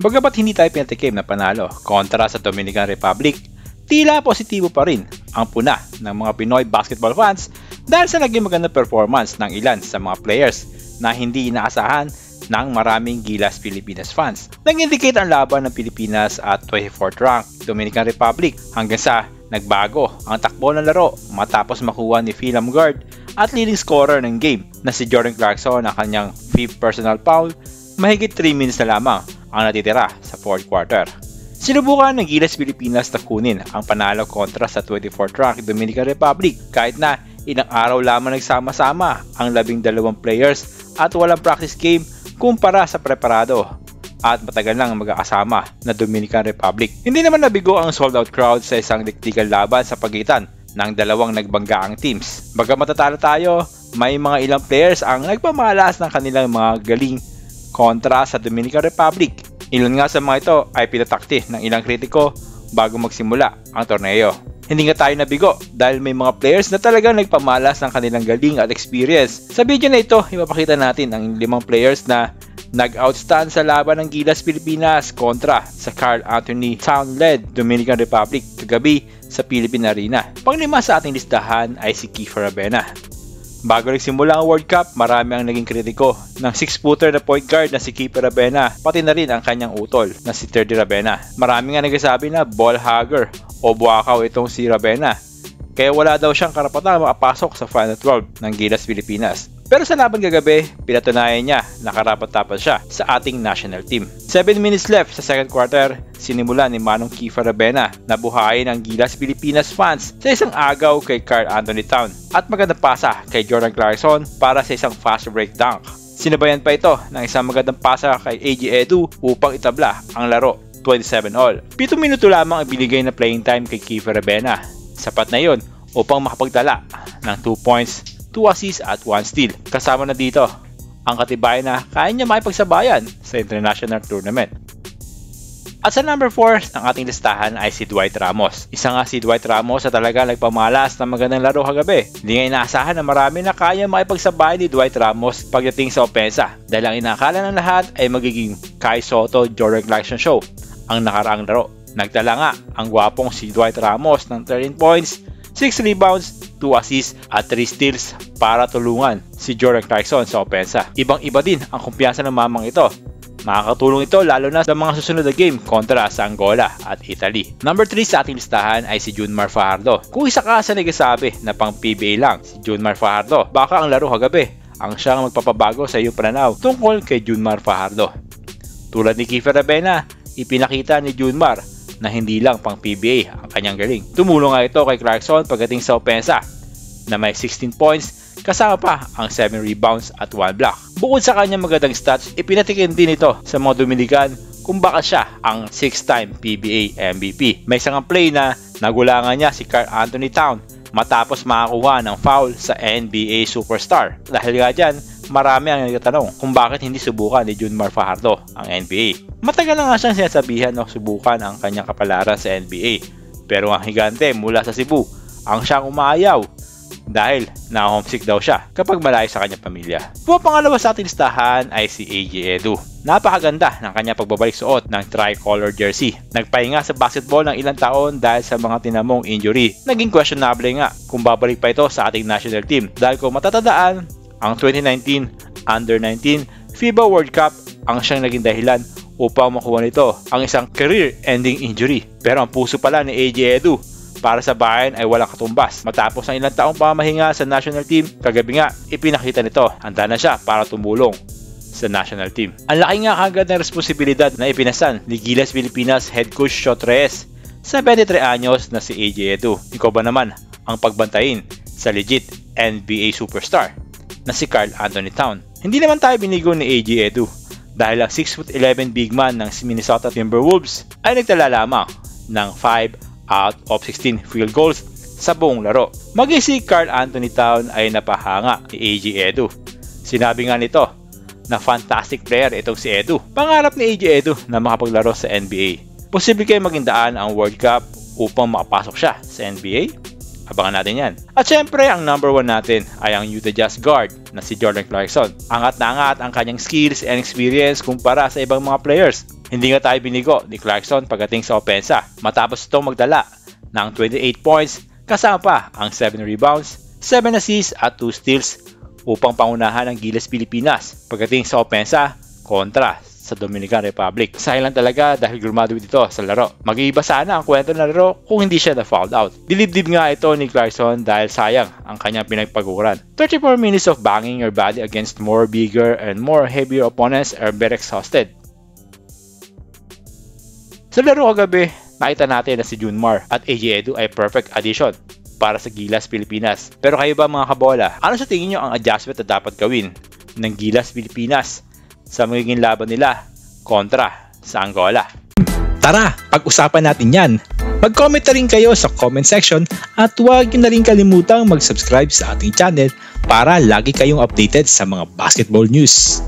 Bagamat hindi tayo pinatikim na panalo kontra sa Dominican Republic, tila positibo pa rin ang puna ng mga Pinoy basketball fans dahil sa naging magandang performance ng ilan sa mga players na hindi inaasahan ng maraming Gilas Pilipinas fans. Nag-indicate ang laban ng Pilipinas at 24th rank Dominican Republic hanggang sa nagbago ang takbo ng laro matapos makuha ni Phil Guard at leading scorer ng game na si Jordan Clarkson ang kanyang 5th personal foul mahigit 3 minutes na lamang ang natitira sa 4th quarter. Sinubukan ng Gilas Pilipinas na kunin ang panalo kontra sa 24th rank Dominican Republic kahit na ilang araw lamang nagsama-sama ang 12 players at walang practice game kumpara sa preparado at matagal nang magkakasama na Dominican Republic. Hindi naman nabigo ang sold-out crowd sa isang diktikal laban sa pagitan ng dalawang nagbanggaang teams. Bagamat matatalo tayo, may mga ilang players ang nagpamalas ng kanilang mga galing kontra sa Dominican Republic. Ilan nga sa mga ito ay pinatakti ng ilang kritiko bago magsimula ang torneo. Hindi nga tayo nabigo dahil may mga players na talagang nagpamalas ng kanilang galing at experience. Sa video na ito, ipapakita natin ang 5 players na nag-outstand sa laban ng Gilas Pilipinas kontra sa Carl Anthony Town-led Dominican Republic kagabi sa Philippine Arena. Panglima sa ating listahan ay si Kiefer Ravena. Bago nagsimula ang World Cup, marami ang naging kritiko ng 6-footer na point guard na si Kiefer Ravena, pati na rin ang kanyang utol na si Terdy Ravena. Marami nga nagsasabi na ball hugger o buwakaw itong si Ravena, kaya wala daw siyang karapatang makapasok sa Final 12 ng Gilas Pilipinas. Pero sa laban kagabi, pinatunayan niya na karapat-dapat siya sa ating national team. 7 minutes left sa second quarter, sinimulan ni Manong Kiefer Ravena na buhayin ang Gilas Pilipinas fans sa isang agaw kay Carl Anthony Town at magandang pasa kay Jordan Clarkson para sa isang fast break dunk. Sinabayan pa ito ng isang magandang pasa kay AJ Edu upang itabla ang laro 27-all. 7 minuto lamang ang binigay na playing time kay Kiefer Ravena. Sapat na yun upang makapagdala ng 2 points, 2 assists at 1 steal. Kasama na dito ang katibayan na kaya niya makipagsabayan sa international tournament. At sa number 4 ng ating listahan ay si Dwight Ramos. Isa nga si Dwight Ramos na talaga nagpamalas ng magandang laro kagabi. Hindi nga inaasahan na marami na kaya makipagsabayan ni Dwight Ramos pagdating sa opensa dahil ang inakala ng lahat ay magiging Kai Soto Jordan Clarkson show ang nakaraang laro. Nagtala nga ang gwapong si Dwight Ramos ng 13 points, 6 rebounds, 2 assists at 3 steals para tulungan si Jordan Clarkson sa opensa. Ibang-iba din ang kumpiyansa ng mamang ito. Makakatulong ito lalo na sa mga susunod na game kontra sa Angola at Italy. Number 3 sa ating listahan ay si Junmar Fajardo. Kung isa ka sa nagsasabi na pang PBA lang si Junmar Fajardo, baka ang laro kagabi ang siyang magpapabago sa iyong pananaw tungkol kay Junmar Fajardo. Tulad ni Kiefer Ravena, ipinakita ni Junmar na hindi lang pang PBA ang kanyang galing. Tumulong nga ito kay Clarkson pagdating sa opensa na may 16 points kasama pa ang 7 rebounds at 1 block. Bukod sa kanyang magandang stats, ipinatikin din ito sa mga Dominican kung bakit siya ang 6-time PBA MVP. May isang play na nagulangan niya si Carl Anthony Town matapos makakuha ng foul sa NBA superstar. Dahil nga dyan, marami ang nagtatanong kung bakit hindi subukan ni Junmar Fajardo ang NBA. Matagal na nga siyang sinasabihan na subukan ang kanyang kapalaran sa NBA. Pero ang higante mula sa Cebu ang siyang umaayaw dahil na-homesick daw siya kapag malayo sa kanyang pamilya. Pangalawa sa ating listahan ay si AJ Edu. Napakaganda ng kanyang pagbabalik suot ng tricolor jersey. Nagpahinga sa basketball ng ilang taon dahil sa mga tinamong injury. Naging questionable nga kung babalik pa ito sa ating national team dahil kung matatandaan, ang 2019 Under-19 FIBA World Cup ang siyang naging dahilan upang makuha nito ang isang career-ending injury. Pero ang puso pala ni AJ Edu para sa bayan ay walang katumbas. Matapos ang ilang taong pamahinga sa national team, kagabi nga ipinakita nito. Handa na siya para tumulong sa national team. Ang laki nga kagad ng responsibilidad na ipinasan ni Gilas Pilipinas head coach Shot Reyes sa 23 anyos na si AJ Edu. Ikaw ba naman ang pagbantayin sa legit NBA superstar na si Carl Anthony Town? Hindi naman tayo binigo ni AJ Edu dahil ang 6'11" big man ng Minnesota Timberwolves ay nagtala lamang ng 5 out of 16 field goals sa buong laro. Maging si Carl Anthony Town ay napahanga ni AJ Edu. Sinabi nga nito na fantastic player itong si Edu. Pangarap ni AJ Edu na makapaglaro sa NBA. Posible kayo maging daan ang World Cup upang makapasok siya sa NBA? Abangan natin yan. At syempre, ang number 1 natin ay ang Utah Jazz guard na si Jordan Clarkson. Angat na angat ang kanyang skills and experience kumpara sa ibang mga players. Hindi nga tayo binigo ni Clarkson pagdating sa opensa matapos itong magdala ng 28 points kasama pa ang 7 rebounds, 7 assists at 2 steals upang pangunahan ang Gilas Pilipinas pagdating sa opensa kontra sa Dominican Republic. Sayang lang talaga dahil graduate ito sa laro. Mag-iiba sana ang kwento ng laro kung hindi siya na-fouled out. Dilibdib nga ito ni Clarkson dahil sayang ang kanyang pinagpaguran. 34 minutes of banging your body against more bigger and more heavier opponents are very exhausted. Sa laro kagabi, nakita natin na si Junmar at AJ Edu ay perfect addition para sa Gilas Pilipinas. Pero kayo ba mga kabola, ano sa tingin nyo ang adjustment na dapat gawin ng Gilas Pilipinas sa magiging laban nila kontra sa Angola? Tara, pag-usapan natin yan. Mag-comment na rin kayo sa comment section at huwag nyo na rin kalimutang mag-subscribe sa ating channel para lagi kayong updated sa mga basketball news.